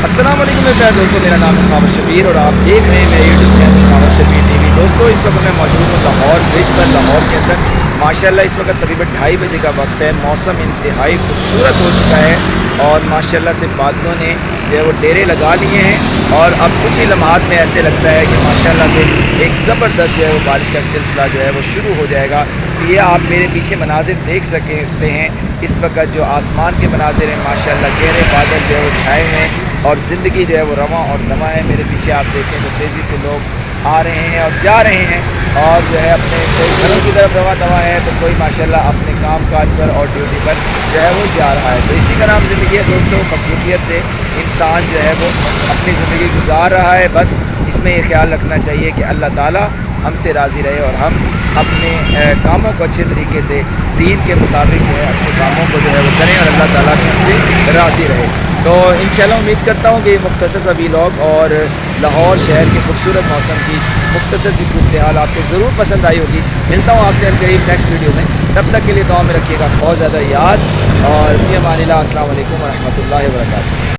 अस्सलाम वालेकुम मेरे प्यारे दोस्तों, मेरा नाम है ख़ावर शबीर और आप देख रहे हैं मेरे यूट्यूब चैनल ख़ावर शबीर टीवी। दोस्तों, इस वक्त मैं मौजूद हूँ लाहौर ब्रिज पर, लाहौर के अंदर। माशाल्लाह इस वक्त तकरीबन 2:30 बजे का वक्त है। मौसम इंतहाई खूबसूरत हो चुका है और माशाल्लाह से बादलों ने जो है वो डेरे लगा लिए हैं और अब कुछ ही लम्हात में ऐसे लगता है कि माशाल्लाह से एक ज़बरदस्त जो है वो बारिश का सिलसिला जो है वो शुरू हो जाएगा। तो ये आप मेरे पीछे मनाजिर देख सकते हैं। इस वक्त जो आसमान के मनाजिर हैं माशाल्लाह, गहरे बादल जो है वो छाए हुए हैं और ज़िंदगी जो है वो रवां और दमा है। मेरे पीछे आप देखें तो तेज़ी से लोग आ रहे हैं और जा रहे हैं और जो है अपने कोई घरों की तरफ रवां दवा है तो कोई माशाल्लाह अपने काम काज पर और ड्यूटी पर जो है वो जा रहा है। तो इसी का नाम ज़िंदगी है दोस्तों। मसरूफियत से इंसान जो है वो अपनी ज़िंदगी गुजार रहा है। बस इसमें ये ख्याल रखना चाहिए कि अल्लाह ताला हमसे राज़ी रहे और हम अपने कामों को अच्छे तरीके से दीन के मुताबिक जो है अपने कामों को जो है वो करें और अल्लाह ताला भी हमसे राज़ी रहे। तो इंशाल्लाह उम्मीद करता हूँ कि ये मुख्तसर सा व्लॉग और लाहौर शहर के खूबसूरत मौसम की मुख्तसर सी सूरत हाल आपको ज़रूर पसंद आई होगी। मिलता हूँ आपसे करीब नेक्स्ट वीडियो में। तब तक के लिए दुआ में रखिएगा बहुत ज़्यादा याद और फ़ी अमानिल्लाह। अस्सलाम वालेकुम व रहमतुल्लाहि व बरकातुहू।